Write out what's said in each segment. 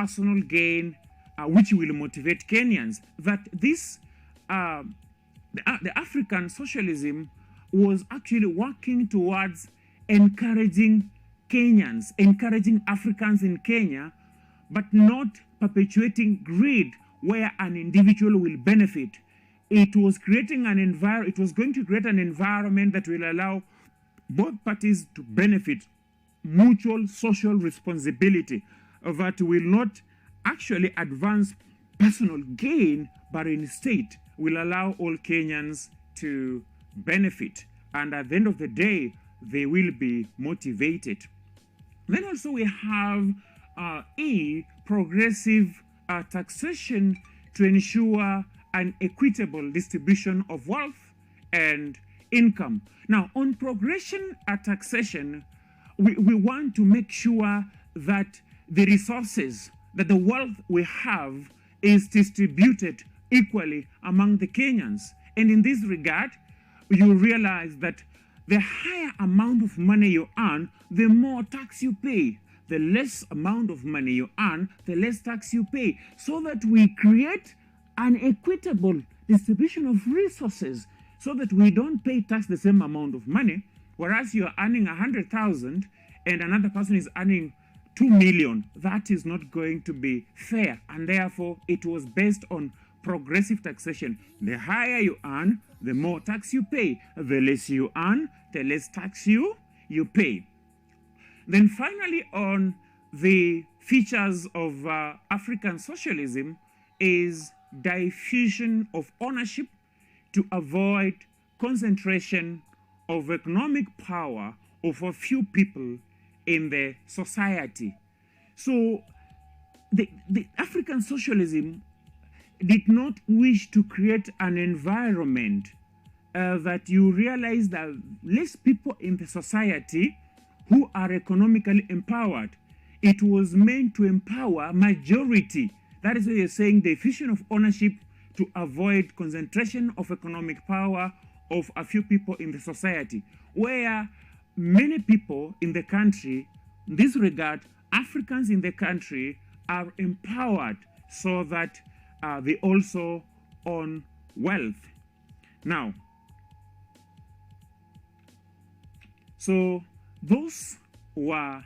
personal gain, which will motivate Kenyans. That this, the African socialism was actually working towards encouraging Kenyans, encouraging Africans in Kenya, but not perpetuating greed where an individual will benefit. It was creating an environment, it was going to create an environment that will allow both parties to benefit, mutual social responsibility that will not actually advance personal gain, but instead will allow all Kenyans to benefit. And at the end of the day, they will be motivated. Then also we have progressive taxation to ensure an equitable distribution of wealth and income. Now, on progression taxation, we want to make sure that the resources, that the wealth we have is distributed equally among the Kenyans. And in this regard, you realize that the higher amount of money you earn, the more tax you pay. The less amount of money you earn, the less tax you pay. So that we create an equitable distribution of resources so that we don't pay tax the same amount of money, whereas you're earning 100,000 and another person is earning 2 million. That is not going to be fair, and therefore it was based on progressive taxation. The higher you earn, the more tax you pay. The less you earn, the less tax you pay. Then finally, on the features of African socialism is diffusion of ownership to avoid concentration of economic power of a few people in the society. So the African socialism did not wish to create an environment that you realize that less people in the society who are economically empowered. It was meant to empower majority. That is why you're saying the diffusion of ownership to avoid concentration of economic power of a few people in the society, where many people in the country, in this regard, Africans in the country are empowered so that they also own wealth. Now, so those were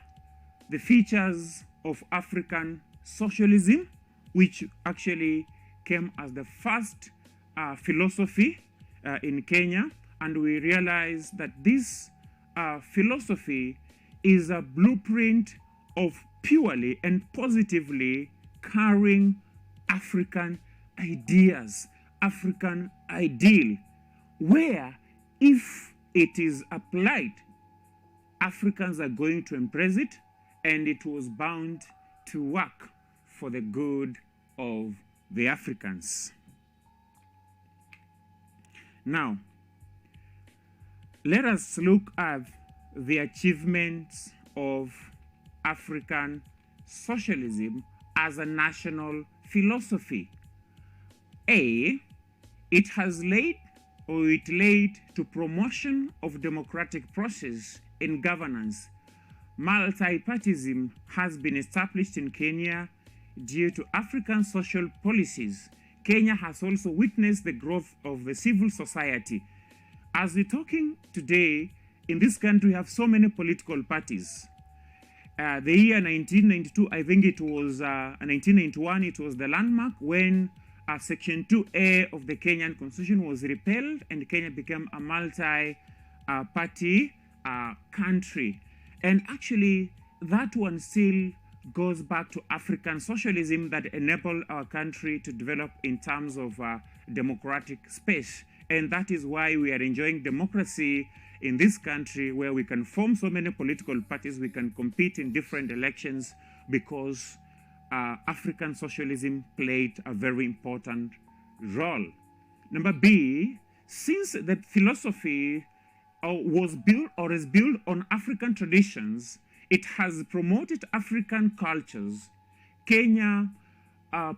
the features of African socialism, which actually came as the first philosophy in Kenya. And we realized that this philosophy is a blueprint of purely and positively carrying African ideas, African ideal, where if it is applied, Africans are going to embrace it, and it was bound to work for the good of the Africans. Now, let us look at the achievements of African socialism as a national philosophy. A, it laid to promotion of democratic process in governance. Multipartyism has been established in Kenya due to African social policies. Kenya has also witnessed the growth of the civil society. As we're talking today, in this country, we have so many political parties. The year 1992, I think it was 1991, it was the landmark when Section 2A of the Kenyan Constitution was repealed and Kenya became a multi-party country. And actually, that one still goes back to African socialism that enabled our country to develop in terms of democratic space. And that is why we are enjoying democracy in this country, where we can form so many political parties, we can compete in different elections, because African socialism played a very important role. Number B, since the philosophy was built or is built on African traditions, it has promoted African cultures. Kenya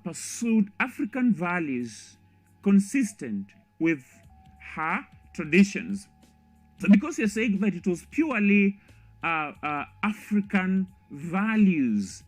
pursued African values consistent with her traditions. So because you're saying that it was purely African values,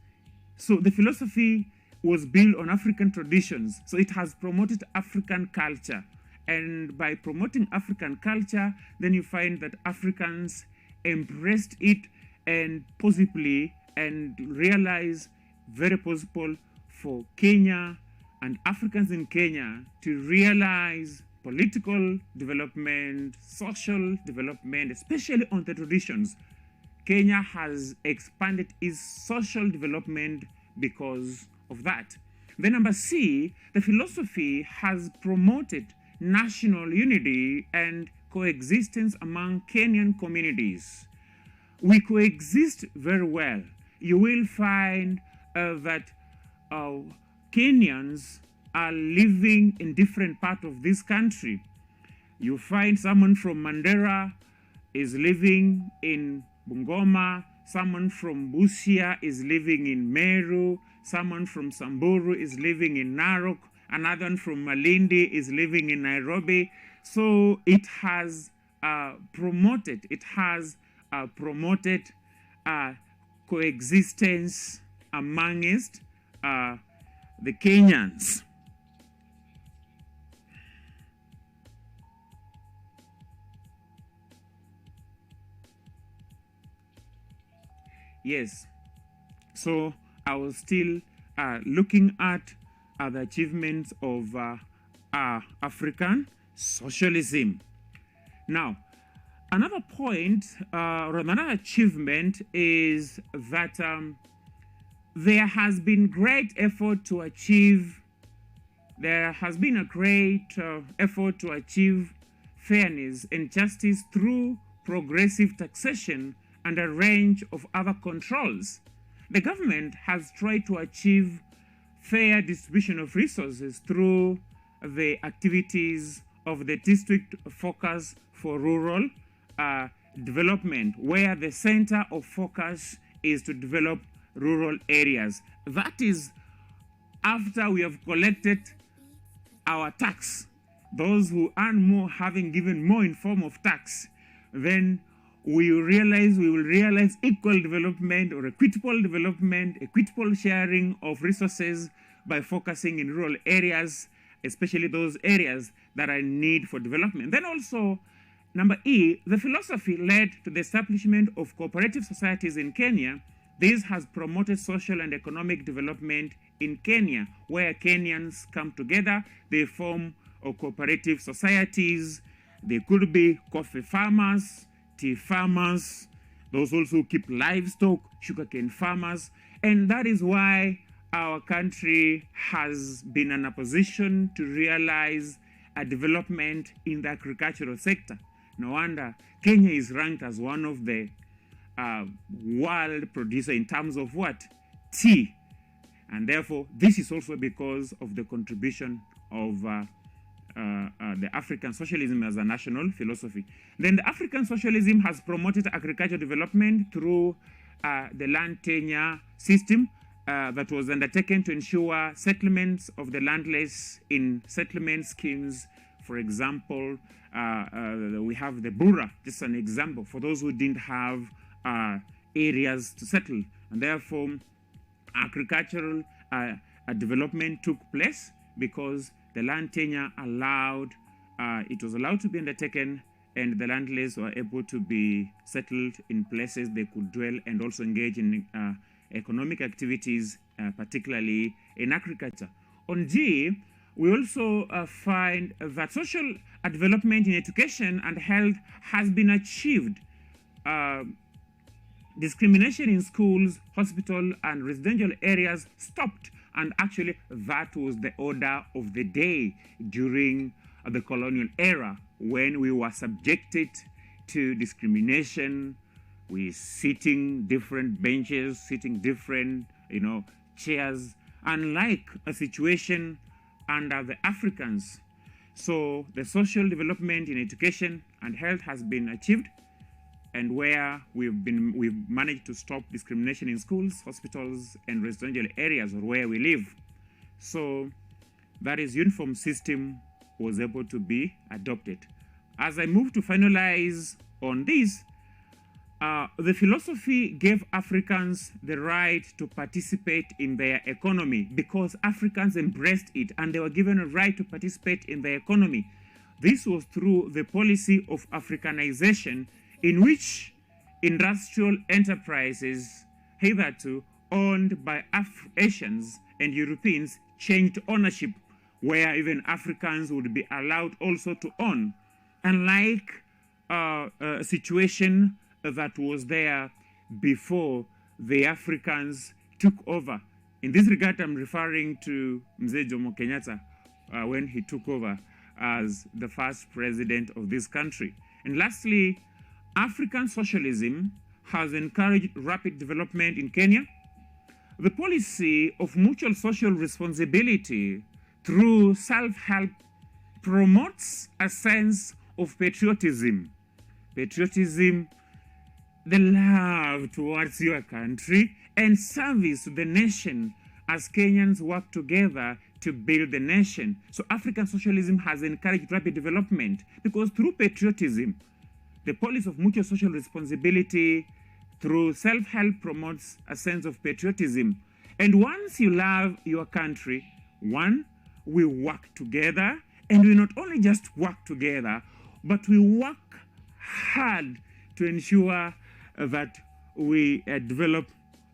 So the philosophy was built on African traditions. So it has promoted African culture. And by promoting African culture, then you find that Africans embraced it and possibly and realize very possible for Kenya and Africans in Kenya to realize political development, social development, especially on the traditions. Kenya has expanded its social development because of that. Then number C, the philosophy has promoted national unity and coexistence among Kenyan communities. We coexist very well. You will find that Kenyans are living in different parts of this country. You find someone from Mandera is living in Bungoma, someone from Busia is living in Meru, someone from Samburu is living in Narok, another one from Malindi is living in Nairobi. So it has promoted coexistence amongst the Kenyans. Yes, so I was still looking at the achievements of African socialism. Now, another point or another achievement is that there has been great effort to achieve, fairness and justice through progressive taxation and a range of other controls. The government has tried to achieve fair distribution of resources through the activities of the district focus for rural development, where the center of focus is to develop rural areas. That is after we have collected our tax, those who earn more having given more in form of tax, then we will realize equal development or equitable development, equitable sharing of resources by focusing in rural areas, especially those areas that are in need for development. Then also, number E, the philosophy led to the establishment of cooperative societies in Kenya. This has promoted social and economic development in Kenya, where Kenyans come together, they form cooperative societies. They could be coffee farmers, tea farmers, those also keep livestock, sugarcane farmers, and that is why our country has been in a position to realize a development in the agricultural sector. No wonder Kenya is ranked as one of the world producer in terms of what? Tea. And therefore, this is also because of the contribution of the African socialism as a national philosophy. Then the African socialism has promoted agricultural development through the land tenure system that was undertaken to ensure settlements of the landless in settlement schemes. For example, we have the Bura, just an example, for those who didn't have areas to settle. And therefore, agricultural development took place because the land tenure it was allowed to be undertaken, and the landless were able to be settled in places they could dwell and also engage in economic activities, particularly in agriculture. On G, we also find that social development in education and health has been achieved. Discrimination in schools, hospital, and residential areas stopped, and actually that was the order of the day during the colonial era, when we were subjected to discrimination. We sitting different benches, sitting different chairs, unlike a situation under the Africans. So the social development in education and health has been achieved, and where we've managed to stop discrimination in schools, hospitals, and residential areas, or where we live. So that is uniform system was able to be adopted. As I move to finalize on this, The philosophy gave Africans the right to participate in their economy because Africans embraced it and they were given a right to participate in the economy. This was through the policy of Africanization, in which industrial enterprises hitherto owned by Asians and Europeans changed ownership, where even Africans would be allowed also to own, unlike a situation that was there before the Africans took over. In this regard, I'm referring to Mzee Jomo Kenyatta when he took over as the first president of this country. And lastly, African socialism has encouraged rapid development in Kenya. The policy of mutual social responsibility through self-help promotes a sense of patriotism. Patriotism, the love towards your country, and service to the nation as Kenyans work together to build the nation. So African socialism has encouraged rapid development because through patriotism, the policy of mutual social responsibility through self-help promotes a sense of patriotism. And once you love your country, one, we work together, and we not only just work together, but we work hard to ensure that we develop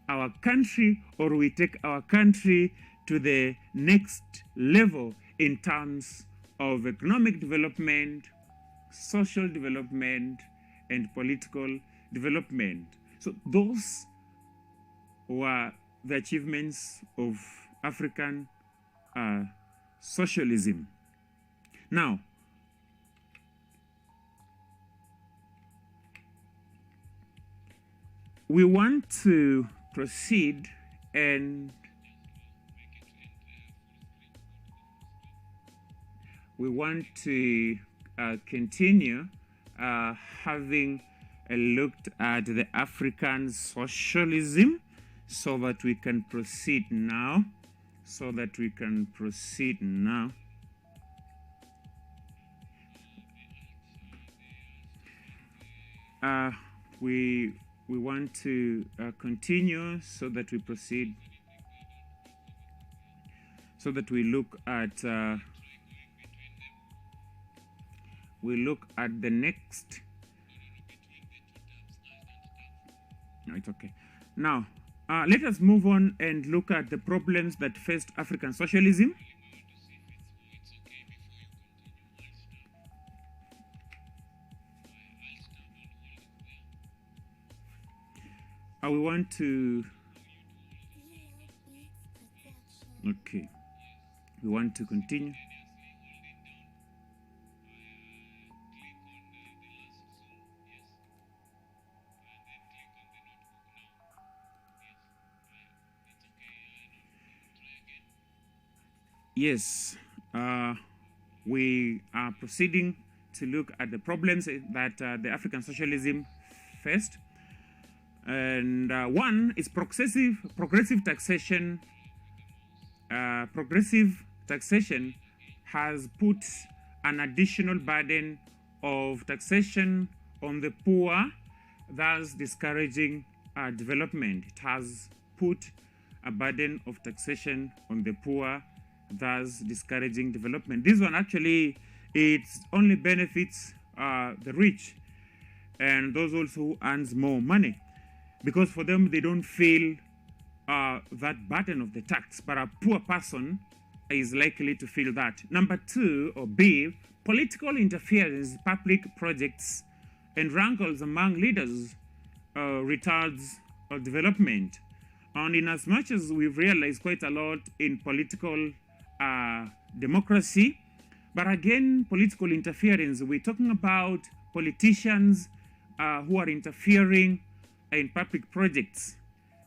our country, or we take our country to the next level in terms of economic development, social development, and political development. So those were the achievements of African socialism. Now, we want to proceed and we want to continue having a look at the African socialism so that we can proceed now. We want to continue so that we proceed, so that we look at the next. No, it's okay. Now, let us move on and look at the problems that faced African socialism. We want to continue. Yes, we are proceeding to look at the problems that the African socialism faced. And one is progressive taxation. Progressive taxation has put an additional burden of taxation on the poor, thus discouraging development. It has put a burden of taxation on the poor, thus discouraging development. This one actually, it only benefits the rich and those also who earns more money, because for them they don't feel that burden of the tax, but a poor person is likely to feel that. Number two, or B, political interference, public projects, and wrangles among leaders retards development. And in as much as we've realized quite a lot in political democracy, but again, political interference, we're talking about politicians who are interfering in public projects.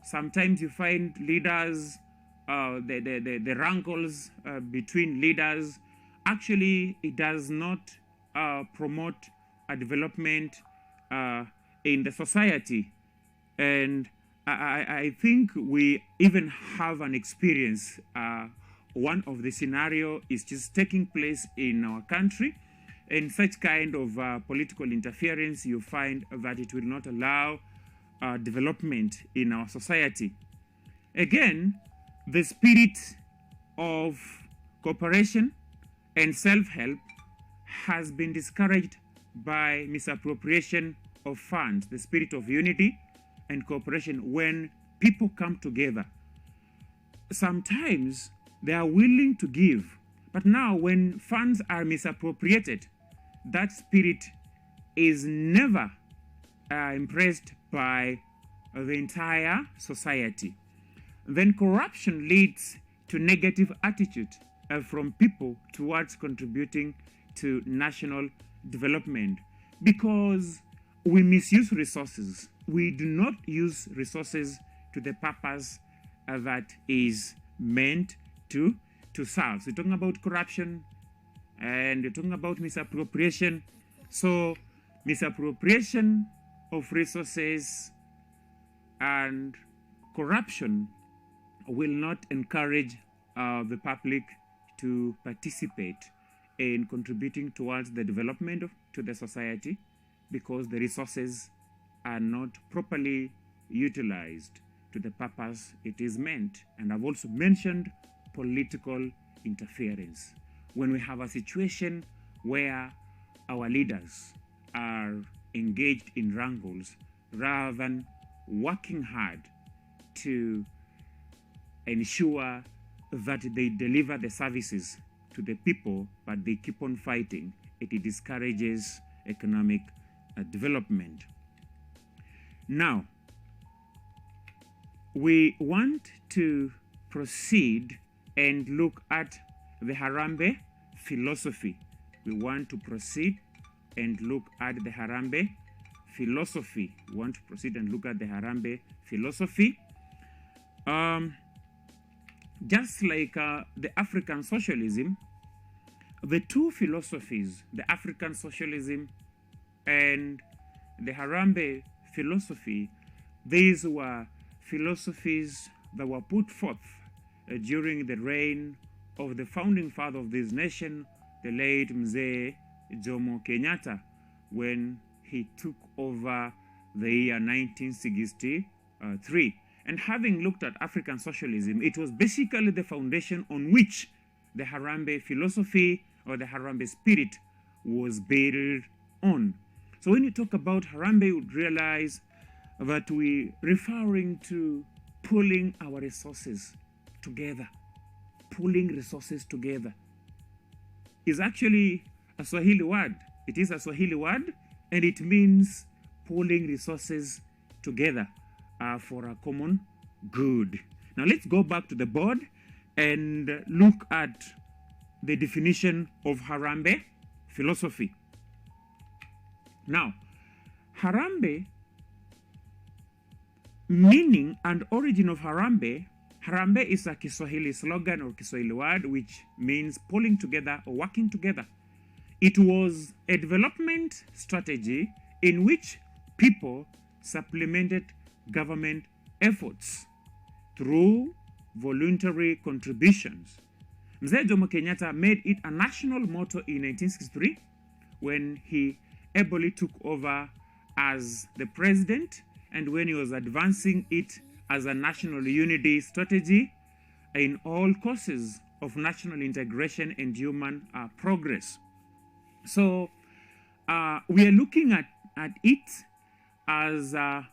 Sometimes you find leaders, the wrangles between leaders. Actually, it does not promote a development in the society. And I think we even have an experience. One of the scenario is just taking place in our country. In such kind of political interference, you find that it will not allow development in our society. Again, the spirit of cooperation and self-help has been discouraged by misappropriation of funds. The spirit of unity and cooperation, when people come together, sometimes they are willing to give, but now when funds are misappropriated, that spirit is never impressed by the entire society. Then corruption leads to negative attitude from people towards contributing to national development, because we misuse resources. We do not use resources to the purpose that is meant to serve. So we're talking about corruption and we're talking about misappropriation. So misappropriation of resources and corruption will not encourage the public to participate in contributing towards the development to the society, because the resources are not properly utilized to the purpose it is meant. And I've also mentioned political interference. When we have a situation where our leaders are engaged in wrangles rather than working hard to ensure that they deliver the services to the people, but they keep on fighting, it discourages economic development. Now, we want to proceed and look at the Harambee philosophy. We want to proceed and look at the Harambee philosophy. We want to proceed and look at the Harambee philosophy. Just like the African socialism, the two philosophies, the African socialism and the Harambee philosophy, these were philosophies that were put forth during the reign of the founding father of this nation, the late Mzee Jomo Kenyatta, when he took over the year 1963. And having looked at African socialism, it was basically the foundation on which the Harambee philosophy or the Harambee spirit was built on. So when you talk about Harambee, you would realize that we're referring to pulling our resources together. Pulling resources together is actually a Swahili word. It is a Swahili word, and it means pulling resources together for a common good. Now let's go back to the board and look at the definition of Harambee philosophy. Now, Harambee, meaning and origin of Harambee. Harambee is a Kiswahili slogan or Kiswahili word which means pulling together or working together. It was a development strategy in which people supplemented government efforts through voluntary contributions. Mzee Jomo Kenyatta made it a national motto in 1963 when he ably took over as the president, and when he was advancing it as a national unity strategy in all causes of national integration and human progress. So we are looking at it as a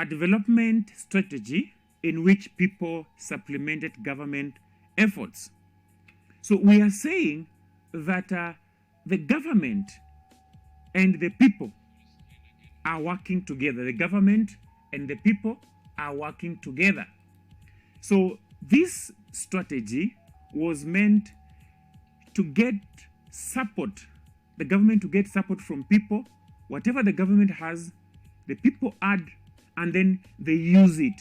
development strategy in which people supplemented government efforts. So we are saying that the government and the people are working together. The government and the people are working together. So this strategy was meant to get support, the government to get support from people. Whatever the government has, the people add, and then they use it.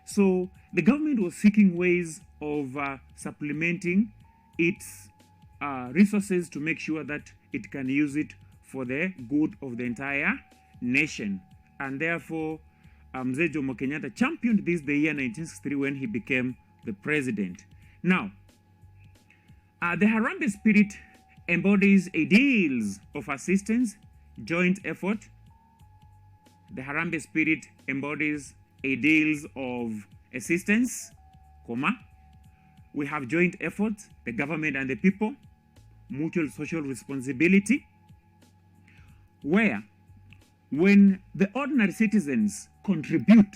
So the government was seeking ways of supplementing its resources to make sure that it can use it for the good of the entire nation. And therefore, Mzee Jomo Kenyatta championed this the year 1963 when he became the president. Now, the Harambee spirit embodies ideals of assistance, joint effort, The Harambee spirit embodies ideals of assistance, we have joint effort, the government and the people, mutual social responsibility, where when the ordinary citizens contribute,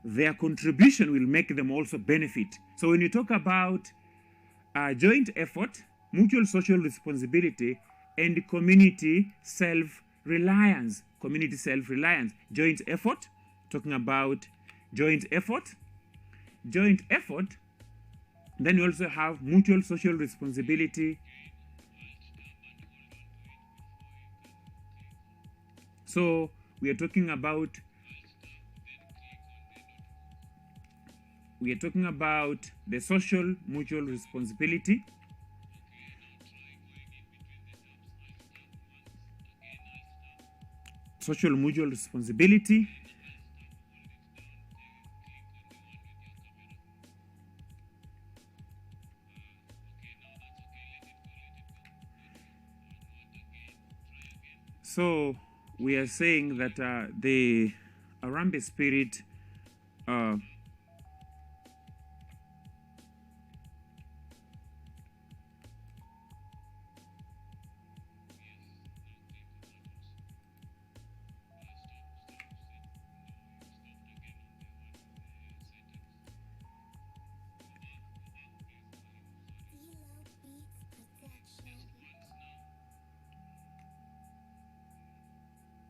their contribution will make them also benefit. So when you talk about joint effort, mutual social responsibility, and community self-reliance, joint effort, talking about joint effort, then you also have mutual social responsibility. So we are talking about the social mutual responsibility. Social mutual responsibility. So we are saying that the Harambee spirit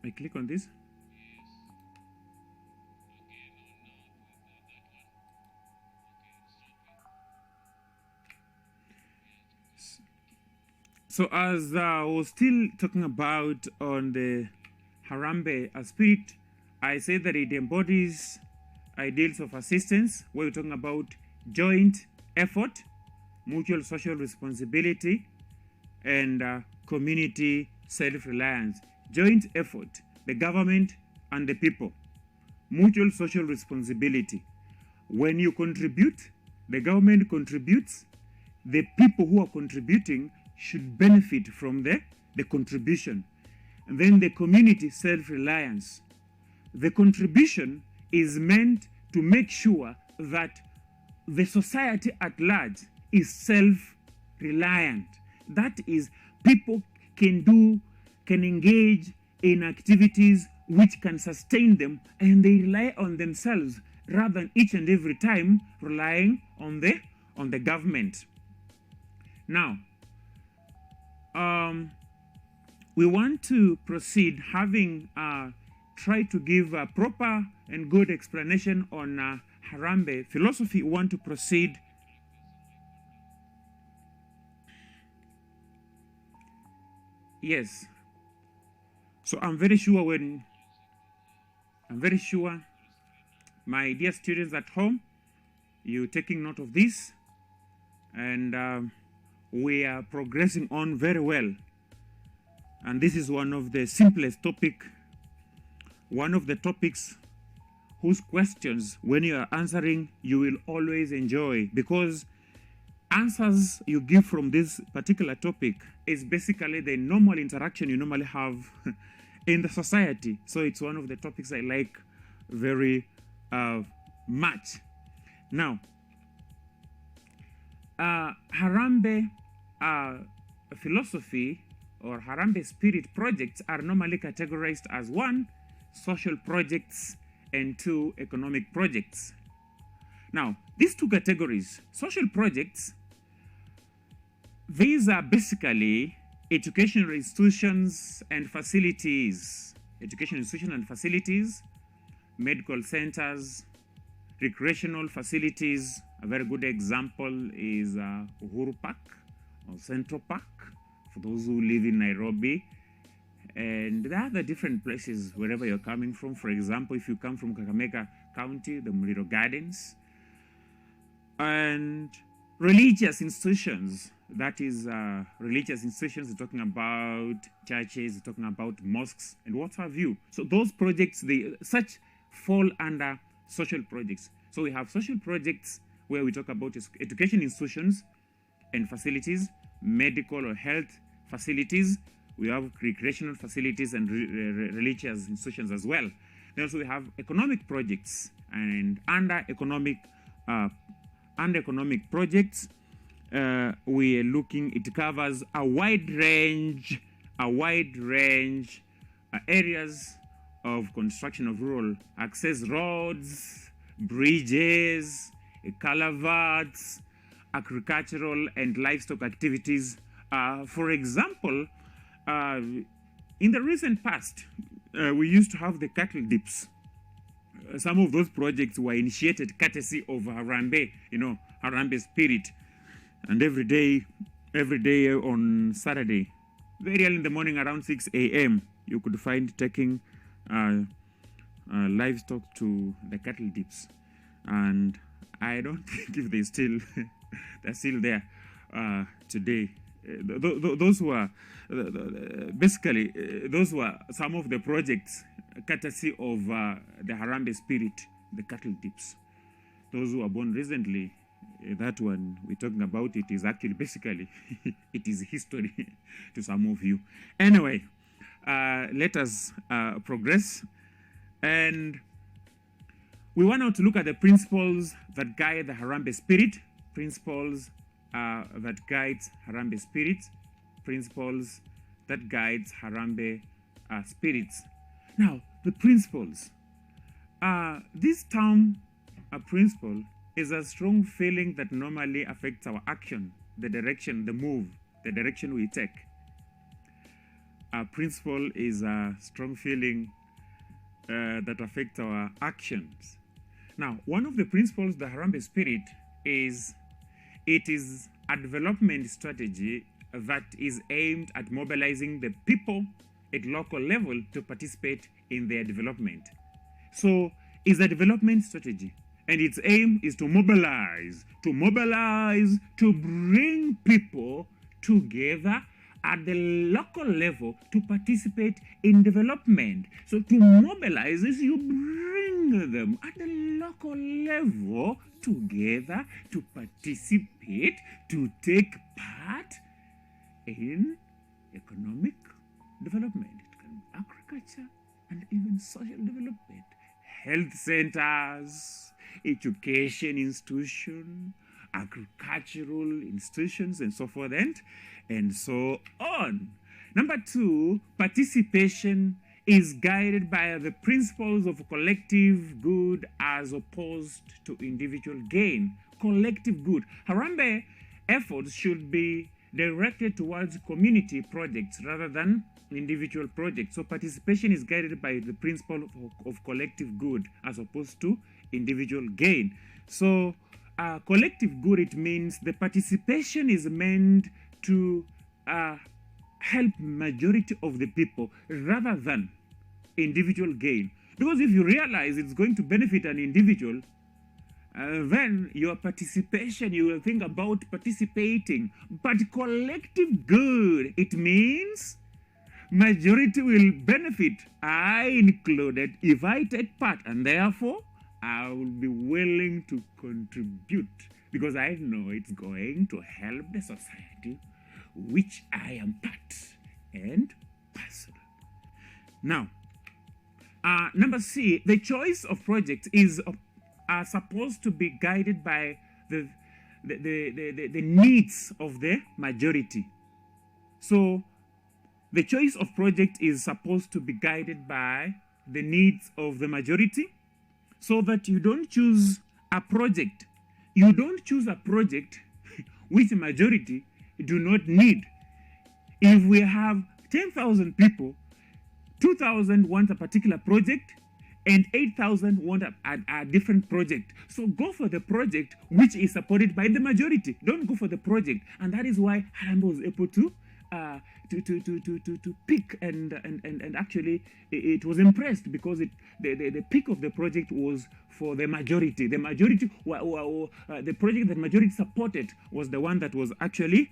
I click on this. So as I was still talking about on the Harambee spirit, I said that it embodies ideals of assistance, where we're talking about joint effort, mutual social responsibility, and community self-reliance. Joint effort, the government and the people. Mutual social responsibility. When you contribute, the government contributes, the people who are contributing should benefit from the contribution. And then the community self-reliance. The contribution is meant to make sure that the society at large is self-reliant. That is, people can engage in activities which can sustain them, and they rely on themselves rather than each and every time relying on the government. Now, we want to proceed having tried to give a proper and good explanation on Harambee philosophy. We want to proceed yes. So I'm very sure my dear students at home, you're taking note of this, and we are progressing on very well. And this is one of the simplest topics, one of the topics whose questions, when you are answering, you will always enjoy, because answers you give from this particular topic is basically the normal interaction you normally have in the society. So it's one of the topics I like very much. Now, Harambee philosophy or Harambee spirit projects are normally categorized as 1, social projects, and 2, economic projects. Now, these 2 categories, social projects, these are basically educational institutions and facilities, medical centers, recreational facilities. A very good example is Uhuru Park or Central Park for those who live in Nairobi. And there are other different places wherever you're coming from. For example, if you come from Kakamega County, the Muliro Gardens. And religious institutions, that is religious institutions, we're talking about churches, we're talking about mosques, and what have you. So those projects, such fall under social projects. So we have social projects where we talk about education institutions and facilities, medical or health facilities, We have recreational facilities and religious institutions as well. Then also we have economic projects, and under economic projects, we are looking. It covers a wide range areas of construction of rural access roads, bridges, culverts, agricultural and livestock activities. For example, in the recent past, we used to have the cattle dips. Some of those projects were initiated courtesy of Harambee, Harambee Spirit. And every day on Saturday, very early in the morning around 6 a.m., you could find taking livestock to the cattle dips. And I don't think if they're still there today. Those were basically those were some of the projects courtesy of the Harambee Spirit, the cattle dips. Those who were born recently, that one we're talking about, it is actually basically it is history to some of you. Anyway, let us progress, and we want now to look at the principles that guide the Harambee Spirit, principles that guides Harambee Spirit, principles that guides Harambee spirits. Now, the principles. This term, a principle, is a strong feeling that normally affects our action, the direction, the move, the direction we take. A principle is a strong feeling that affects our actions. Now, one of the principles of the Harambee Spirit is it is a development strategy that is aimed at mobilizing the people at local level to participate in their development. So it's a development strategy, and its aim is to mobilize, to bring people together at the local level to participate in development. So to mobilize is you bring them at the local level together to participate, to take part in economic development. It can be agriculture and even social development. Health centers, education institutions, agricultural institutions, and so forth, and so on. Number two, participation is guided by the principles of collective good as opposed to individual gain. Collective good. Harambee efforts should be directed towards community projects rather than individual projects. So participation is guided by the principle of collective good as opposed to individual gain. So collective good, it means the participation is meant to help majority of the people rather than individual gain. Because if you realize it's going to benefit an individual, then your participation, you will think about participating. But collective good, it means majority will benefit, I included, if I take part, and therefore I will be willing to contribute because I know it's going to help the society which I am part and parcel. Now, number C, the choice of projects is supposed to be guided by the needs of the majority. So the choice of project is supposed to be guided by the needs of the majority, so that you don't choose a project. You don't choose a project which the majority do not need. If we have 10,000 people, 2,000 want a particular project and 8,000 want a different project. So go for the project which is supported by the majority. Don't go for the project. And that is why Harambee was able to pick and actually it was impressed because the pick of the project was for the majority. The majority, the project that majority supported was the one that was actually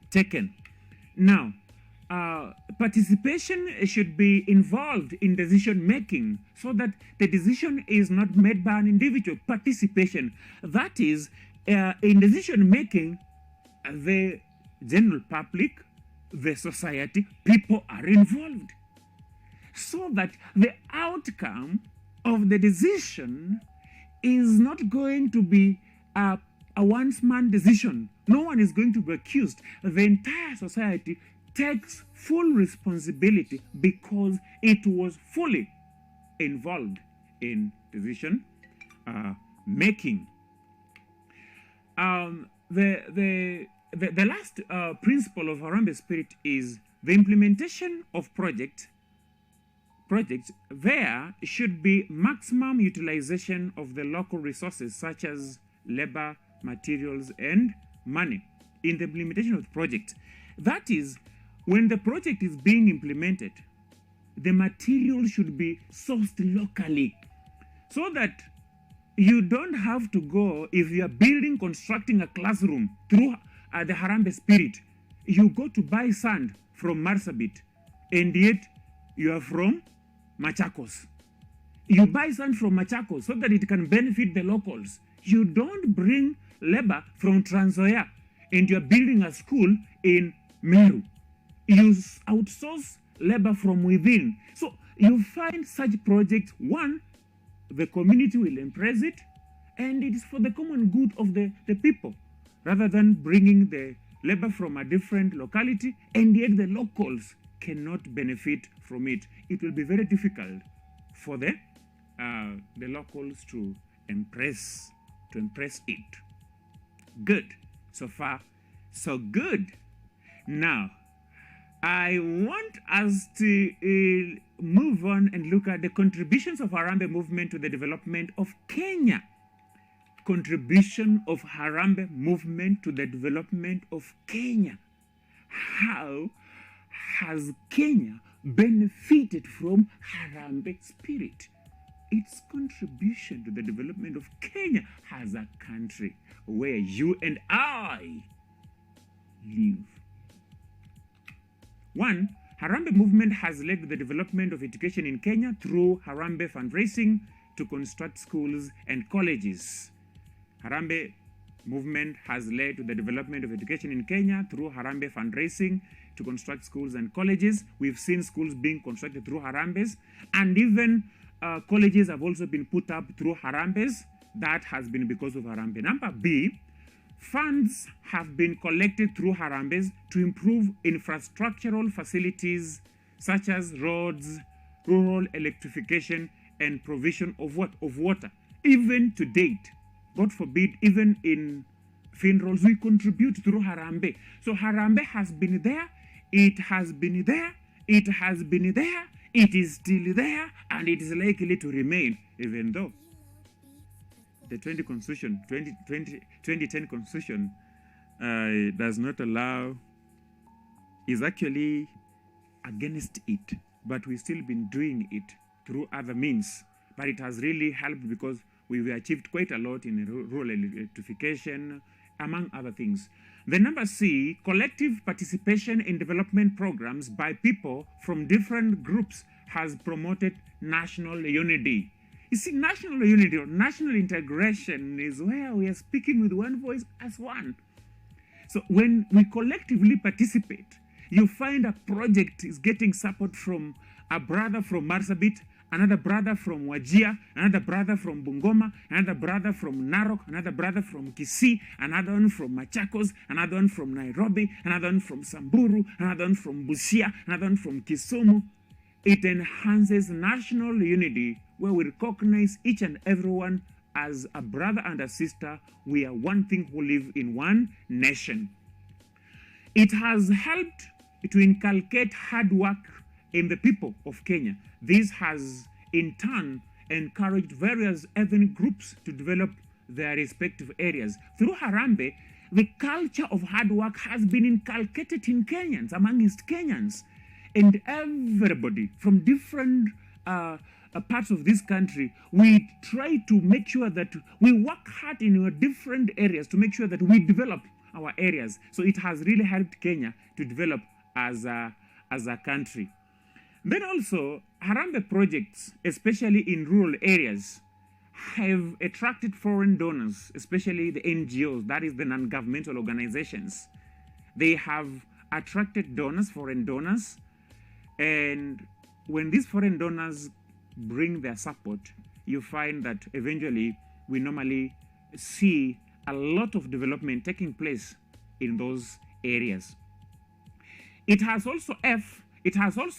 taken. Now, participation should be involved in decision making so that the decision is not made by an individual. Participation, that is, in decision making, the general public the society, people are involved, so that the outcome of the decision is not going to be a one-man decision. No one is going to be accused. The entire society takes full responsibility because it was fully involved in decision making. The last principle of Harambee spirit is the implementation of projects. There should be maximum utilization of the local resources such as labor, materials, and money in the implementation of the project. That is, when the project is being implemented, the material should be sourced locally, so that you don't have to go, if you are constructing a classroom through the Harambee spirit, you go to buy sand from Marsabit, and yet you are from Machakos. You buy sand from Machakos so that it can benefit the locals. You don't bring labor from Trans Nzoia and you're building a school in Meru. You outsource labor from within. So you find such projects, one, the community will embrace it, and it is for the common good of the people, rather than bringing the labor from a different locality and yet the locals cannot benefit from it. It will be very difficult for the locals to embrace it. Good. So far, so good. Now, I want us to move on and look at the contributions of Harambee movement to the development of Kenya. Contribution of Harambee movement to the development of Kenya. How has Kenya benefited from Harambee spirit? Its contribution to the development of Kenya as a country where you and I live. One, Harambee movement has led to the development of education in Kenya through Harambee fundraising to construct schools and colleges. Harambee movement has led to the development of education in Kenya through Harambee fundraising to construct schools and colleges. We've seen schools being constructed through Harambees, and even colleges have also been put up through Harambees. That has been because of Harambee. Number B, funds have been collected through Harambees to improve infrastructural facilities such as roads, rural electrification, and provision of water. Even to date, God forbid, even in funerals, we contribute through Harambee. So Harambee has been there, it has been there, it has been there, it is still there, and it is likely to remain, even though the 2010 Constitution does not allow, is actually against it, but we've still been doing it through other means. But it has really helped because we've achieved quite a lot in rural electrification, among other things. The number C, collective participation in development programs by people from different groups has promoted national unity. You see, national unity or national integration is where we are speaking with one voice as one. So when we collectively participate, you find a project is getting support from a brother from Marsabit, another brother from Wajir, another brother from Bungoma, another brother from Narok, another brother from Kisii, another one from Machakos, another one from Nairobi, another one from Samburu, another one from Busia, another one from Kisumu. It enhances national unity where we recognize each and everyone as a brother and a sister. We are one thing who live in one nation. It has helped to inculcate hard work in the people of Kenya. This has in turn encouraged various ethnic groups to develop their respective areas. Through Harambee, the culture of hard work has been inculcated in Kenyans, amongst Kenyans. And everybody from different parts of this country, we try to make sure that we work hard in our different areas to make sure that we develop our areas. So it has really helped Kenya to develop as a country. Then also, Harambee projects, especially in rural areas, have attracted foreign donors, especially the NGOs, that is the non-governmental organizations. They have attracted donors, foreign donors, and when these foreign donors bring their support, you find that eventually we normally see a lot of development taking place in those areas. It has also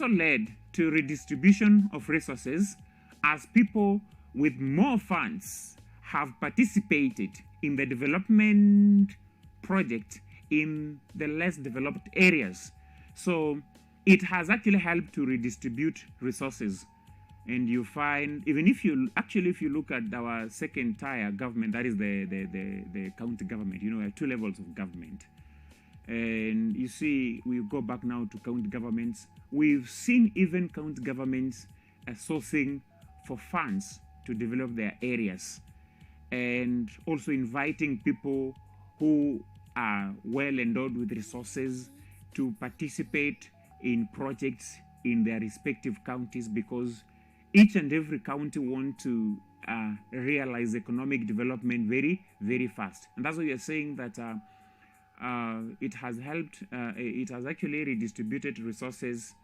led to redistribution of resources as people with more funds have participated in the development project in the less developed areas. So it has actually helped to redistribute resources. And you find, even if you look at our second tier government, that is the county government, we have two levels of government. And you see, we go back now to county governments. We've seen even county governments sourcing for funds to develop their areas, and also inviting people who are well endowed with resources to participate in projects in their respective counties, because each and every county want to realize economic development very, very fast. And that's why we are saying that it has helped, it has actually redistributed resources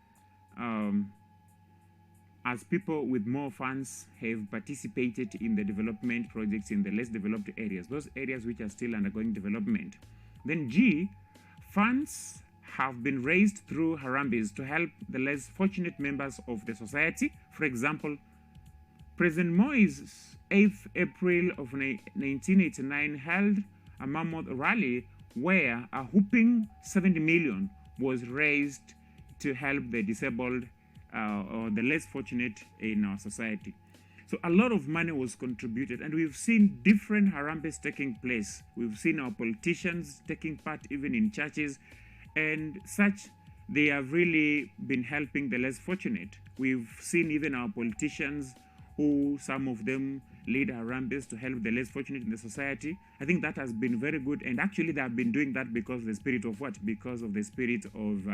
as people with more funds have participated in the development projects in the less developed areas, those areas which are still undergoing development. Then G, funds have been raised through Harambees to help the less fortunate members of the society. For example, President Moi's 8th April of 1989 held a mammoth rally where a whopping 70 million was raised to help the disabled or the less fortunate in our society. So a lot of money was contributed, and we've seen different Harambees taking place. We've seen our politicians taking part even in churches and such. They have really been helping the less fortunate. We've seen even our politicians who, some of them lead Harambees to help the less fortunate in the society. I think that has been very good, and actually they have been doing that because of the spirit of what? Because of the spirit of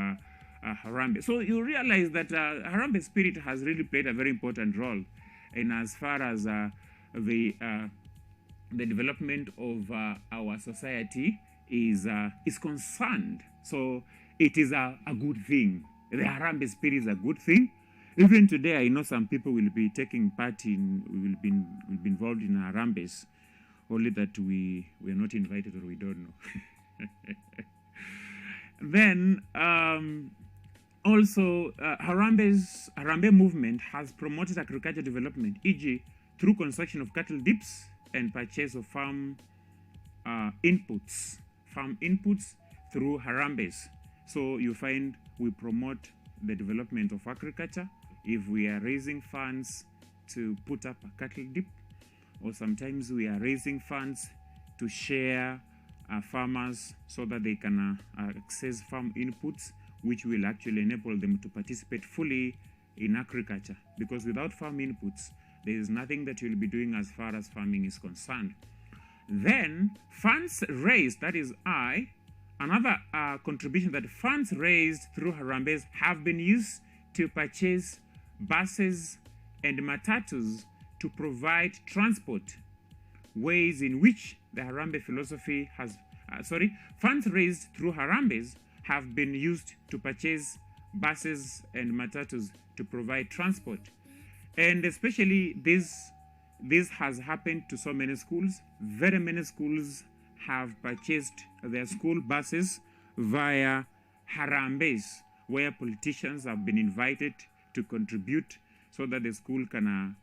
Harambee. So you realize that Harambee spirit has really played a very important role in as far as the development of our society is concerned. So it is a good thing. The Harambee spirit is a good thing. Even today, I know some people will be taking part in, will be involved in Harambees, only that we are not invited or we don't know. Then also, Harambee movement has promoted agricultural development, e.g., through construction of cattle dips and purchase of farm inputs through Harambees. So you find we promote the development of agriculture if we are raising funds to put up a cattle dip, or sometimes we are raising funds to share farmers so that they can access farm inputs, which will actually enable them to participate fully in agriculture. Because without farm inputs, there is nothing that you'll be doing as far as farming is concerned. Then funds raised, that is another contribution, that funds raised through Harambees have been used to purchase buses and matatus to provide transport, ways in which the Harambee philosophy has, funds raised through Harambees have been used to purchase buses and matatus to provide transport. And especially this has happened to so many schools. Very many schools have purchased their school buses via Harambees, where politicians have been invited to contribute so that the school can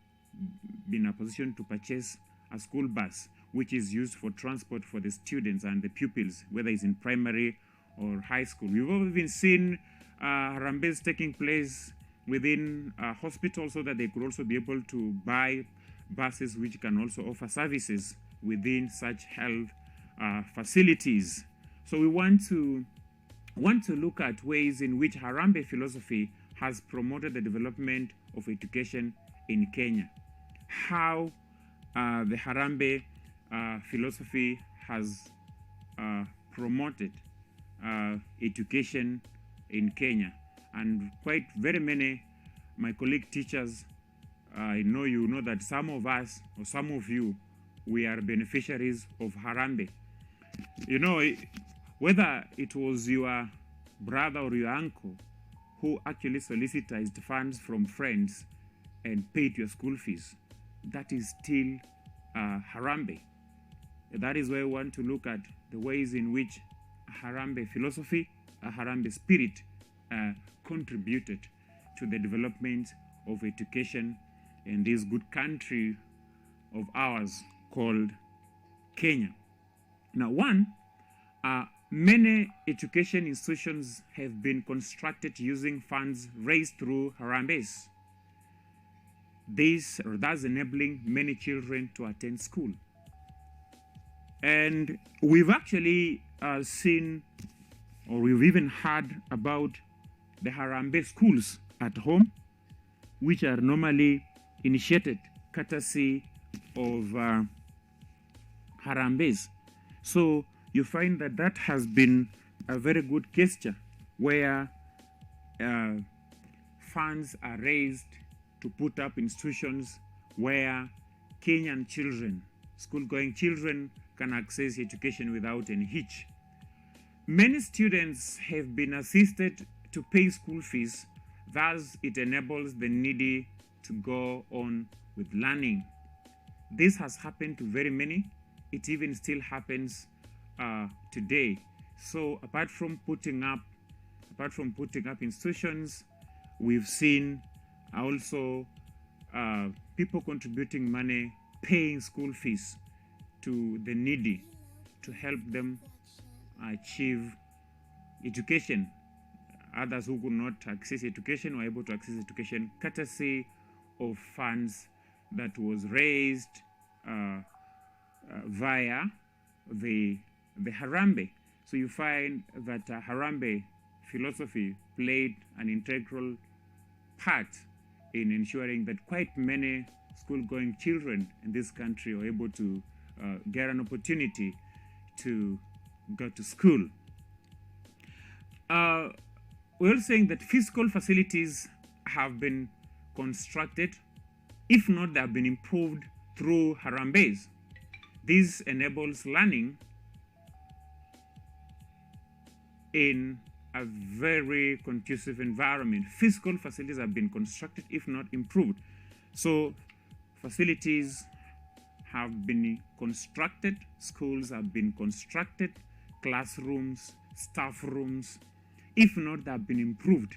be in a position to purchase a school bus, which is used for transport for the students and the pupils, whether it's in primary or high school. We've even seen Harambees taking place within hospitals so that they could also be able to buy buses which can also offer services within such health facilities. So we want to look at ways in which Harambee philosophy has promoted the development of education in Kenya. How the Harambee philosophy has promoted education in Kenya. And quite very many, my colleague teachers, I know you know that some of us, or some of you, we are beneficiaries of Harambee. You know, whether it was your brother or your uncle who actually solicited funds from friends and paid your school fees. That is still Harambee. That is why we want to look at the ways in which Harambee philosophy, Harambee spirit contributed to the development of education in this good country of ours called Kenya. Now, many education institutions have been constructed using funds raised through Harambees. This thus enabling many children to attend school. And we've actually seen, or we've even heard about the Harambee schools at home, which are normally initiated courtesy of Harambees. So you find that that has been a very good gesture where funds are raised to put up institutions where Kenyan children, school-going children, can access education without any hitch. Many students have been assisted to pay school fees, thus it enables the needy to go on with learning. This has happened to very many. It even still happens today. So apart from putting up institutions, we've seen also people contributing money, paying school fees to the needy to help them achieve education. Others who could not access education were able to access education courtesy of funds that was raised via the Harambee. So you find that Harambee philosophy played an integral part in ensuring that quite many school-going children in this country are able to get an opportunity to go to school. We're saying that physical facilities have been constructed, if not they have been improved through Harambees. This enables learning in a very conducive environment. Physical facilities have been constructed, if not improved. So facilities have been constructed, schools have been constructed, classrooms, staff rooms, if not they have been improved.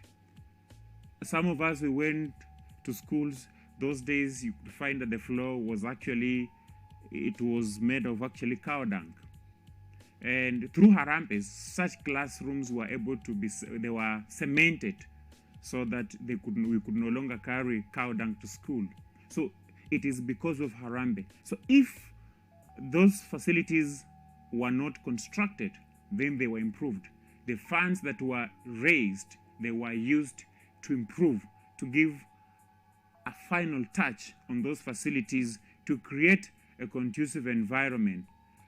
Some of us, we went to schools, those days you could find that the floor was actually, it was made of actually cow dung. And through Harambees, such classrooms were able to be, they were cemented so that we could no longer carry cow dung to school. So it is because of Harambee. So if those facilities were not constructed, then they were improved. The funds that were raised, they were used to improve, to give a final touch on those facilities to create a conducive environment.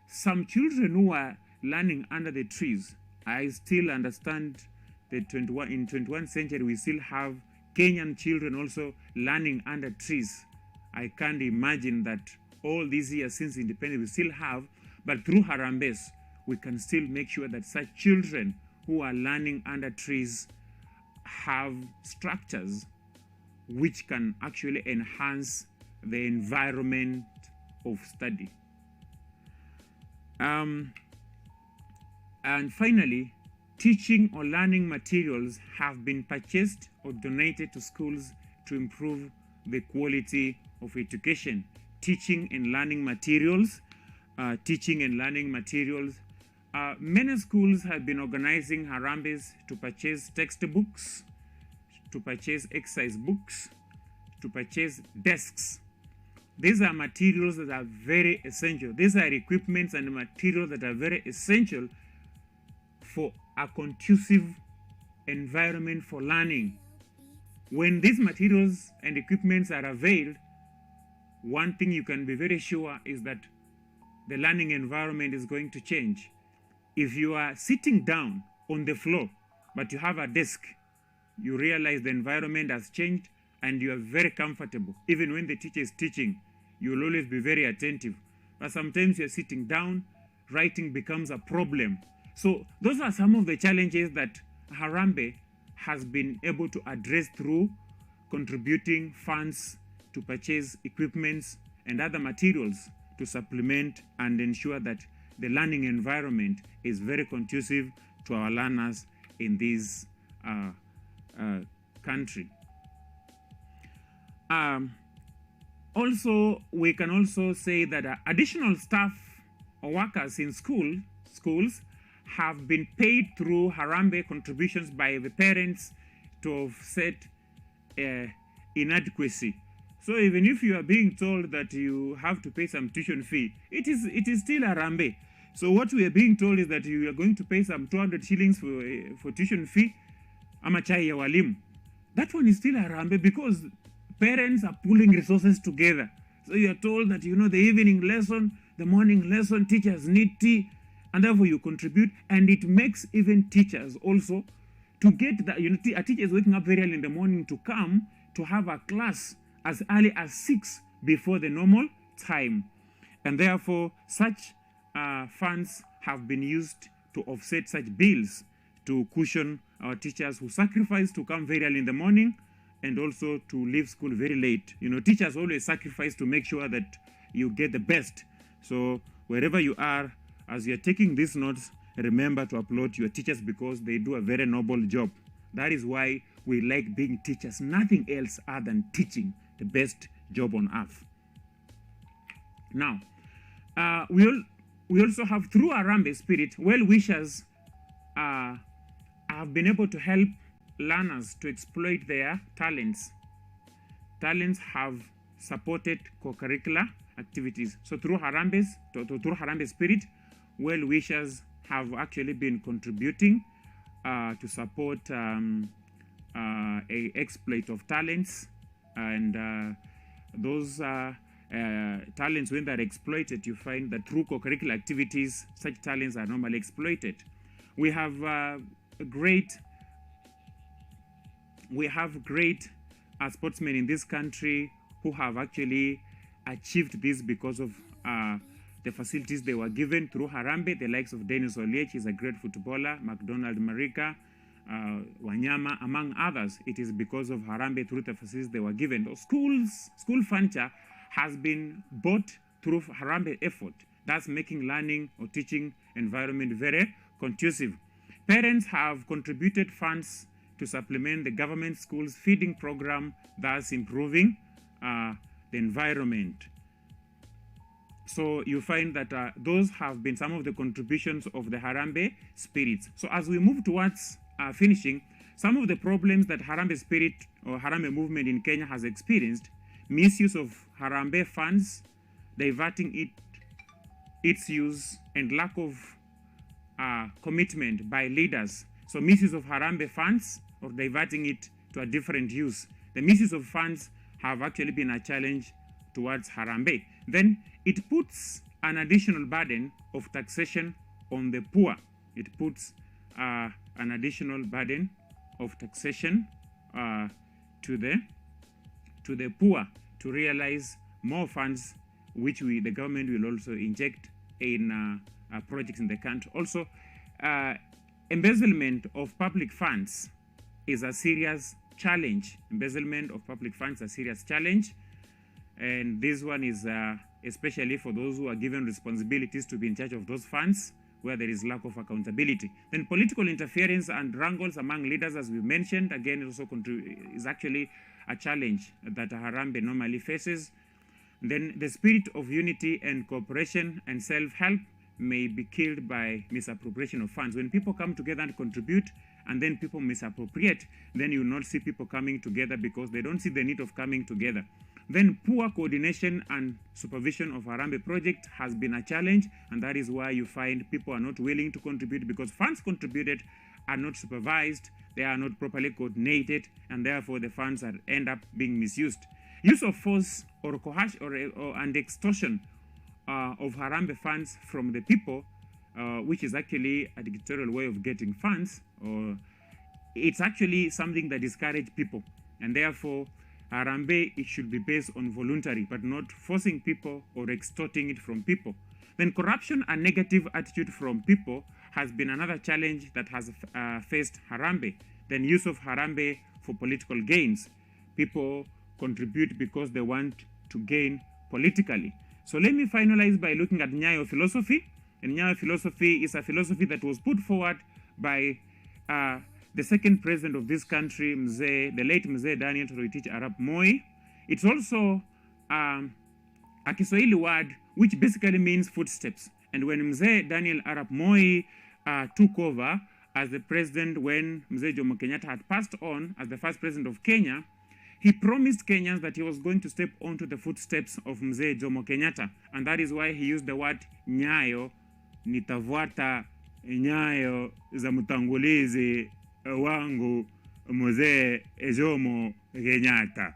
Some children who are learning under the trees, I still understand that in 21st century we still have Kenyan children also learning under trees. I can't imagine that all these years since independence we still have, but through Harambees we can still make sure that such children who are learning under trees have structures which can actually enhance the environment of study. And finally, teaching or learning materials have been purchased or donated to schools to improve the quality of education. Teaching and learning materials. Many schools have been organizing Harambees to purchase textbooks, to purchase exercise books, to purchase desks. These are materials that are very essential. These are equipments and materials that are very essential for a conducive environment for learning. When these materials and equipments are availed, one thing you can be very sure is that the learning environment is going to change. If you are sitting down on the floor, but you have a desk, you realize the environment has changed and you are very comfortable. Even when the teacher is teaching, you will always be very attentive. But sometimes you're sitting down, writing becomes a problem. So those are some of the challenges that Harambee has been able to address through contributing funds to purchase equipments and other materials to supplement and ensure that the learning environment is very conducive to our learners in this country. Also, we can also say that additional staff or workers in schools have been paid through Harambee contributions by the parents to offset inadequacy. So even if you are being told that you have to pay some tuition fee, it is still Harambee. So what we are being told is that you are going to pay some 200 shillings for tuition fee, ama chai ya walimu. That one is still Harambee because parents are pulling resources together. So you are told that, you know, the evening lesson, the morning lesson, teachers need tea, and therefore you contribute, and it makes even teachers also to get that, you know, a teacher is waking up very early in the morning to come to have a class as early as 6 before the normal time. And therefore, such funds have been used to offset such bills to cushion our teachers who sacrifice to come very early in the morning and also to leave school very late. You know, teachers always sacrifice to make sure that you get the best. So wherever you are, as you're taking these notes, remember to applaud your teachers because they do a very noble job. That is why we like being teachers. Nothing else other than teaching, the best job on earth. Now, we also have, through Harambee spirit, well-wishers have been able to help learners to exploit their talents. Talents have supported co-curricular activities. So through Harambee spirit, well-wishers have actually been contributing to support a exploit of talents, and those talents, when they're exploited, you find that through co-curricular activities, such talents are normally exploited. We have great sportsmen in this country who have actually achieved this because of the facilities they were given through Harambee, the likes of Dennis Oliech, he's a great footballer, McDonald Marika, Wanyama, among others. It is because of Harambee, through the facilities they were given. The school furniture has been bought through Harambee effort. That's making learning or teaching environment very conducive. Parents have contributed funds to supplement the government schools feeding program, thus improving the environment. So you find that those have been some of the contributions of the Harambee spirits. So as we move towards finishing, some of the problems that Harambee spirit or Harambee movement in Kenya has experienced: misuse of Harambee funds, diverting its use, and lack of commitment by leaders. So misuse of Harambee funds or diverting it to a different use. The misuse of funds have actually been a challenge towards Harambee. Then it puts an additional burden of taxation on the poor. It puts an additional burden of taxation to the poor to realize more funds, which the government will also inject in projects in the country. Also, embezzlement of public funds is a serious challenge. Embezzlement of public funds is a serious challenge. And this one is especially for those who are given responsibilities to be in charge of those funds, where there is lack of accountability. Then political interference and wrangles among leaders, as we mentioned, again, also is actually a challenge that Harambee normally faces. Then the spirit of unity and cooperation and self-help may be killed by misappropriation of funds. When people come together and contribute, and then people misappropriate, then you will not see people coming together because they don't see the need of coming together. Then poor coordination and supervision of Harambee project has been a challenge, and that is why you find people are not willing to contribute, because funds contributed are not supervised, they are not properly coordinated, and therefore the funds end up being misused. Use of force or coercion and extortion of Harambee funds from the people, which is actually a dictatorial way of getting funds, or it's actually something that discourages people, and therefore Harambee, it should be based on voluntary, but not forcing people or extorting it from people. Then corruption and negative attitude from people has been another challenge that has faced Harambee. Then use of Harambee for political gains. People contribute because they want to gain politically. So let me finalize by looking at Nyayo philosophy. And Nyayo philosophy is a philosophy that was put forward by the second president of this country, the late Mzee Daniel Toroitich Arap Moi. It's also a Kiswahili word which basically means footsteps. And when Mzee Daniel Arap Moi took over as the president, when Mzee Jomo Kenyatta had passed on as the first president of Kenya, he promised Kenyans that he was going to step onto the footsteps of Mzee Jomo Kenyatta. And that is why he used the word nyayo, nitafuata nyayo za mtangulizi wangu Mzee Jomo Kenyatta.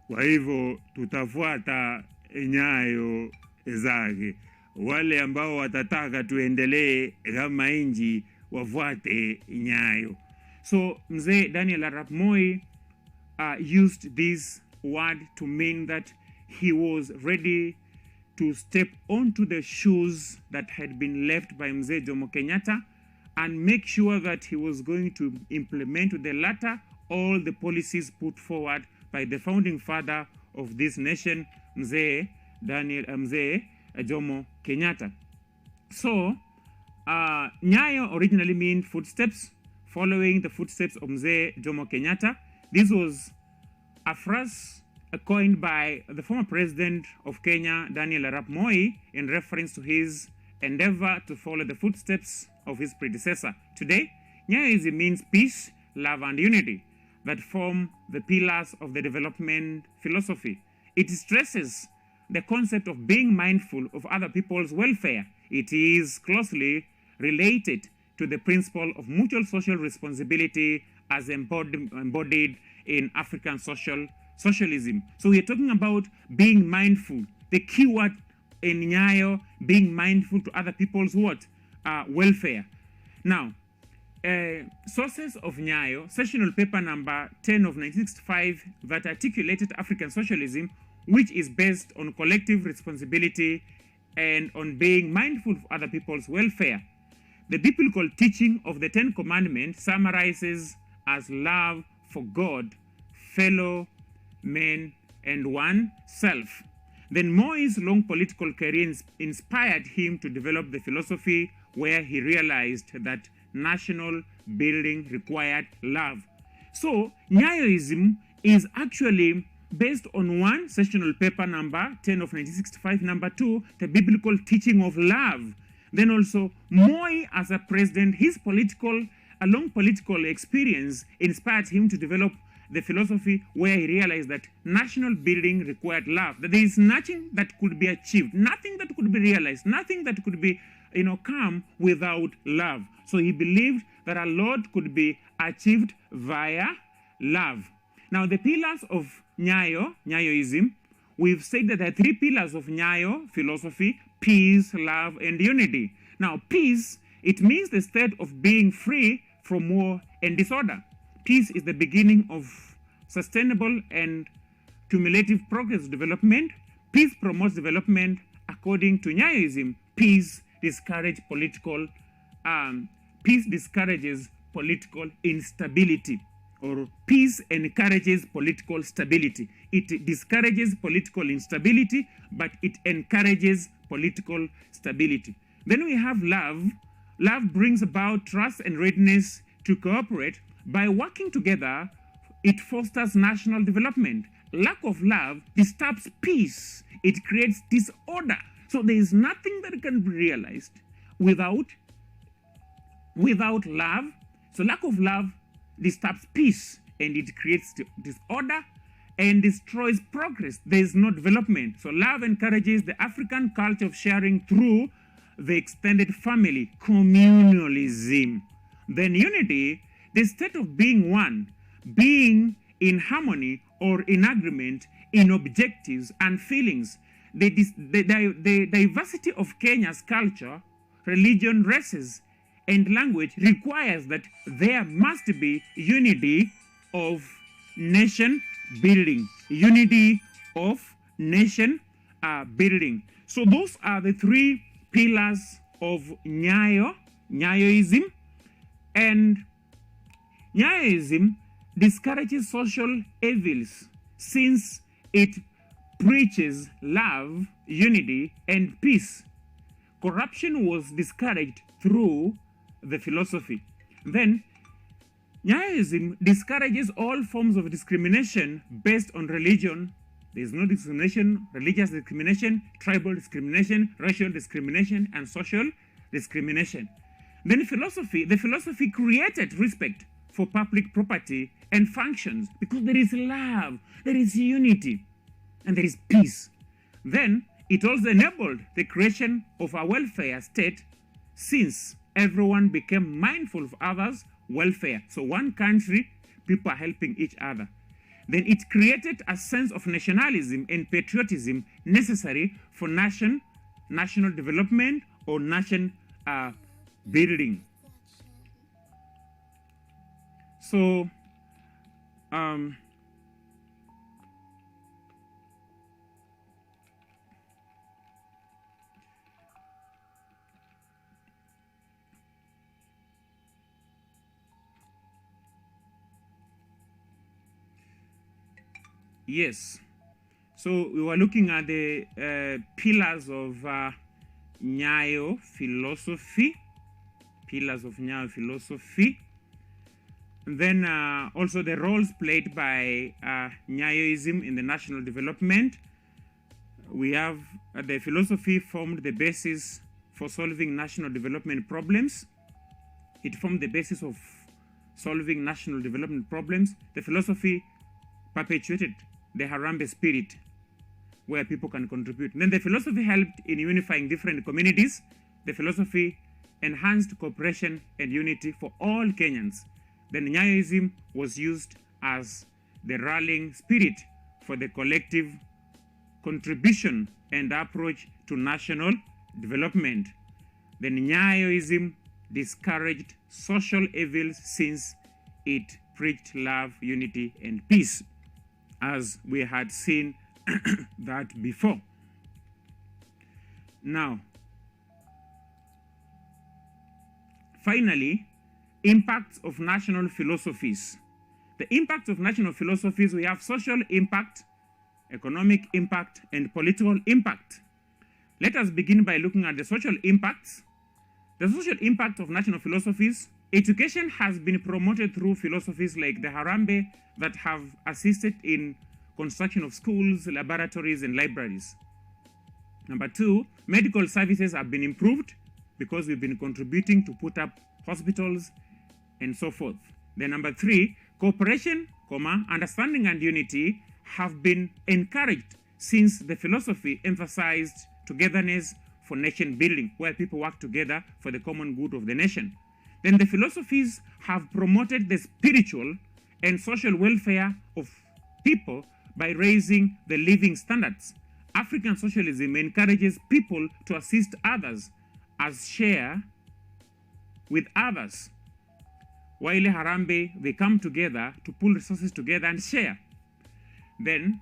Kwa hivyo tutafuata nyayo zake. Wale ambao watataka tuendelee kama nchi wafuate nyayo. So Mzee Daniel Arap Moi used this word to mean that he was ready to step onto the shoes that had been left by Mzee Jomo Kenyatta and make sure that he was going to implement to the latter all the policies put forward by the founding father of this nation, Mzee Jomo Kenyatta. So, Nyayo originally meant footsteps, following the footsteps of Mzee Jomo Kenyatta. This was a phrase coined by the former president of Kenya, Daniel Arap Moi, in reference to his endeavor to follow the footsteps of his predecessor. Today, Nyayoism means peace, love, and unity that form the pillars of the development philosophy. It stresses the concept of being mindful of other people's welfare. It is closely related to the principle of mutual social responsibility as embodied in African socialism. So we're talking about being mindful. The key word in Nyayo, being mindful to other people's what? Welfare. Now, sources of Nyayo, sessional paper number 10 of 1965 that articulated African socialism, which is based on collective responsibility and on being mindful of other people's welfare. The biblical teaching of the Ten Commandments summarizes as love for God, fellow men, and oneself. Then Moi's long political career inspired him to develop the philosophy where he realized that national building required love. So Nyayoism is actually based on one, sessional paper number 10 of 1965, number 2, the biblical teaching of love. Then also Moi as a president, his long political experience inspired him to develop the philosophy where he realized that national building required love, that there is nothing that could be achieved, nothing that could be realized, nothing that could be come without love. So he believed that a lot could be achieved via love. Now the pillars of Nyayoism, we've said that there are 3 pillars of Nyayo philosophy: peace, love, and unity. Now peace, it means the state of being free from war and disorder. Peace is the beginning of sustainable and cumulative progress development. Peace promotes development. According to Nyayoism, peace discourages political instability, or peace encourages political stability. It discourages political instability, but it encourages political stability. Then we have love. Love brings about trust and readiness to cooperate. By working together, it fosters national development. Lack of love disturbs peace. It creates disorder. So there is nothing that can be realized without love. So lack of love disturbs peace, and it creates disorder and destroys progress. There is no development. So love encourages the African culture of sharing through the extended family, communalism. Then unity, the state of being one, being in harmony or in agreement in objectives and feelings. The diversity of Kenya's culture, religion, races, and language requires that there must be unity of nation building. Unity of nation building. So those are the 3 pillars of Nyayo Nyayoism. And Nyayoism discourages social evils since it preaches love, unity, and peace. Corruption was discouraged through the philosophy. Then, Nyayoism discourages all forms of discrimination based on religion. There is no discrimination, religious discrimination, tribal discrimination, racial discrimination, and social discrimination. Then the philosophy created respect for public property and functions because there is love, there is unity, and there is peace. Then it also enabled the creation of a welfare state since everyone became mindful of others' welfare. So one country, people are helping each other. Then it created a sense of nationalism and patriotism necessary for national development or nation building. So, yes. So we were looking at the pillars of Nyayo philosophy. Pillars of Nyayo philosophy. And then also the roles played by Nyayoism in the national development. We have the philosophy formed the basis for solving national development problems. It formed the basis of solving national development problems. The philosophy perpetuated the Harambee spirit where people can contribute. And then the philosophy helped in unifying different communities. The philosophy enhanced cooperation and unity for all Kenyans. Then Nyayoism was used as the rallying spirit for the collective contribution and approach to national development. Then Nyayoism discouraged social evils since it preached love, unity, and peace, as we had seen that before. Now, finally, impacts of national philosophies. The impacts of national philosophies, we have social impact, economic impact, and political impact. Let us begin by looking at the social impacts. The social impact of national philosophies: education has been promoted through philosophies like the Harambee that have assisted in construction of schools, laboratories, and libraries. Number two, medical services have been improved because we've been contributing to put up hospitals and so forth. Then number three, cooperation, understanding and unity have been encouraged since the philosophy emphasized togetherness for nation building, where people work together for the common good of the nation. Then the philosophies have promoted the spiritual and social welfare of people by raising the living standards. African socialism encourages people to assist others as share with others. While Harambee, they come together to pull resources together and share. Then,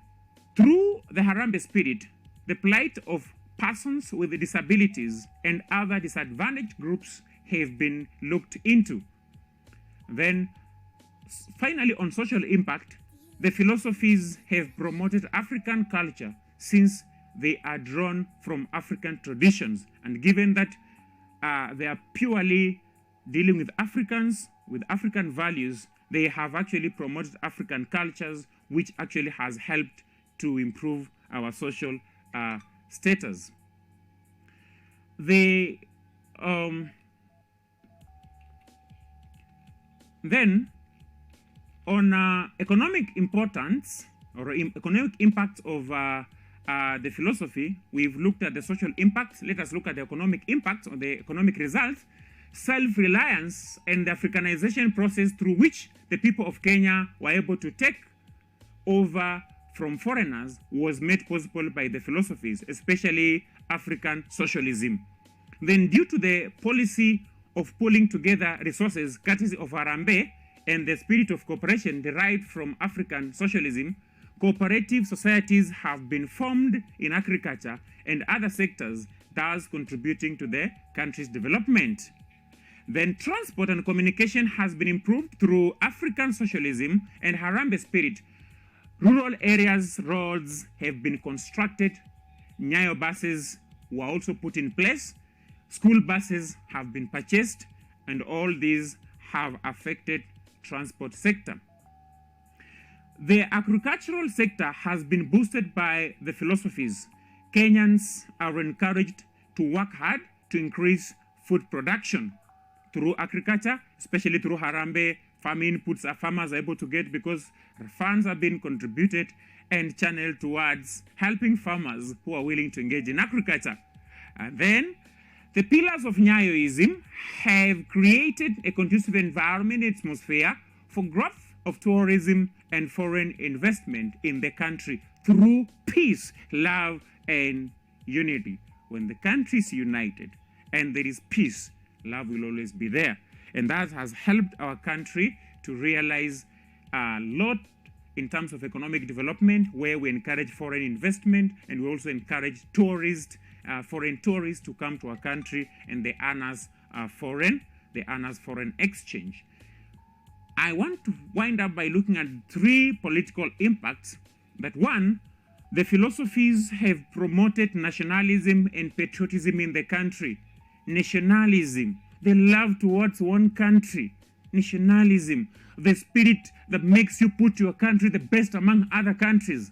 through the Harambee spirit, the plight of persons with disabilities and other disadvantaged groups have been looked into. Then, finally, on social impact, the philosophies have promoted African culture since they are drawn from African traditions. And given that they are purely dealing with Africans, with African values, they have actually promoted African cultures, which actually has helped to improve our social status. Then, on economic importance or economic impact of the philosophy, we've looked at the social impacts. Let us look at the economic impacts or the economic results. Self-reliance and the Africanization process through which the people of Kenya were able to take over from foreigners was made possible by the philosophies, especially African socialism. Then, due to the policy of pulling together resources courtesy of Harambee and the spirit of cooperation derived from African socialism, cooperative societies have been formed in agriculture and other sectors, thus contributing to the country's development. Then transport and communication has been improved through African socialism and Harambee spirit. Rural areas' roads have been constructed. Nyayo buses were also put in place. School buses have been purchased, and all these have affected transport sector. The agricultural sector has been boosted by the philosophies. Kenyans are encouraged to work hard to increase food production through agriculture, especially through Harambee. Farm inputs farmers are able to get because funds are being contributed and channeled towards helping farmers who are willing to engage in agriculture. And then the pillars of Nyayoism have created a conducive environment and atmosphere for growth of tourism and foreign investment in the country through peace, love, and unity. When the country is united and there is peace, love will always be there. And that has helped our country to realize a lot in terms of economic development, where we encourage foreign investment and we also encourage foreign tourists to come to our country, and they earn us foreign exchange. I want to wind up by looking at 3 political impacts. That one, the philosophies have promoted nationalism and patriotism in the country. Nationalism, the love towards one country. Nationalism, the spirit that makes you put your country the best among other countries.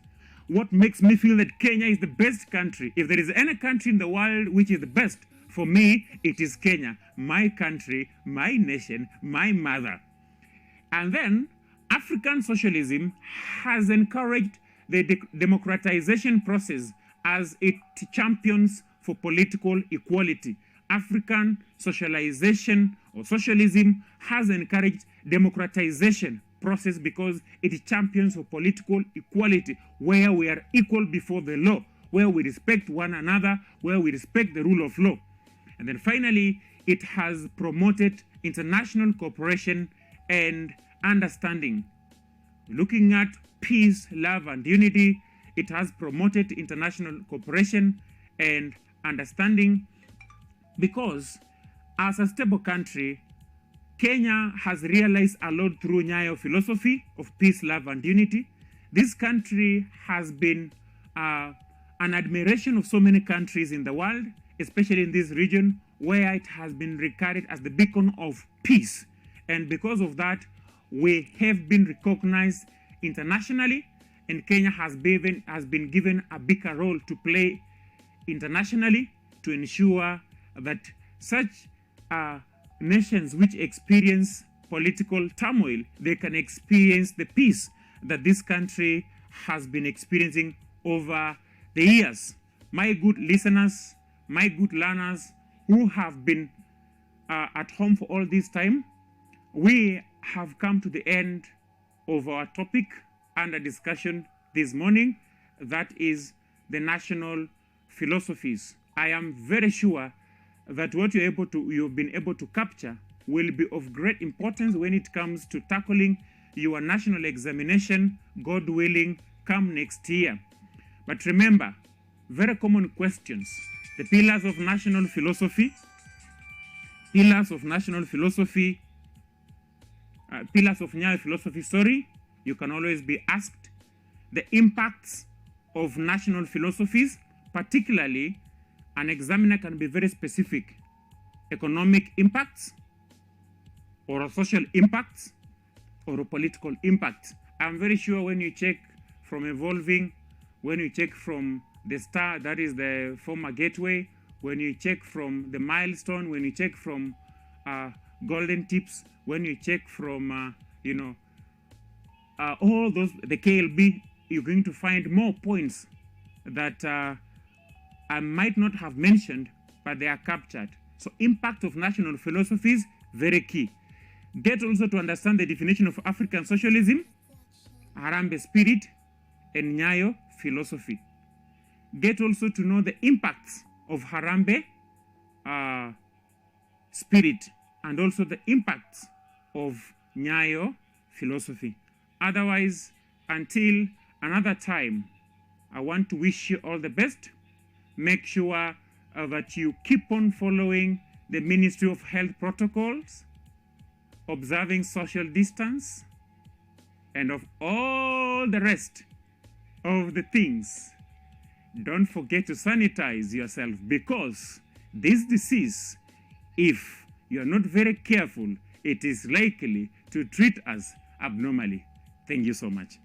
What makes me feel that Kenya is the best country? If there is any country in the world which is the best, for me, it is Kenya. My country, my nation, my mother. And then African socialism has encouraged the democratization process as it champions for political equality. African socialization or socialism has encouraged democratization process because it champions for political equality, where we are equal before the law, where we respect one another, where we respect the rule of law. And then finally, it has promoted international cooperation and understanding. Looking at peace, love, and unity, it has promoted international cooperation and understanding because as a stable country, Kenya has realized a lot through Nyayo philosophy of peace, love, and unity. This country has been an admiration of so many countries in the world, especially in this region, where it has been regarded as the beacon of peace. And because of that, we have been recognized internationally, and Kenya has been given a bigger role to play internationally to ensure that such nations which experience political turmoil, they can experience the peace that this country has been experiencing over the years. My good listeners, my good learners who have been at home for all this time, we have come to the end of our topic under discussion this morning, that is the national philosophies. I am very sure that what you've been able to capture will be of great importance when it comes to tackling your national examination, God willing, come next year. But remember, very common questions. The pillars of national philosophy, pillars of Nyayo philosophy, you can always be asked. The impacts of national philosophies, particularly, an examiner can be very specific. Economic impacts, or social impacts, or political impacts. I'm very sure when you check from evolving, when you check from the star, that is the former gateway, when you check from the milestone, when you check from golden tips, when you check from, all those, the KLB, you're going to find more points that I might not have mentioned, but they are captured. So impact of national philosophies, very key. Get also to understand the definition of African socialism, Harambee spirit, and Nyayo philosophy. Get also to know the impacts of Harambee spirit and also the impacts of Nyayo philosophy. Otherwise, until another time, I want to wish you all the best. Make sure that you keep on following the Ministry of Health protocols, observing social distance, and of all the rest of the things. Don't forget to sanitize yourself, because this disease, if you are not very careful, it is likely to treat us abnormally. Thank you so much.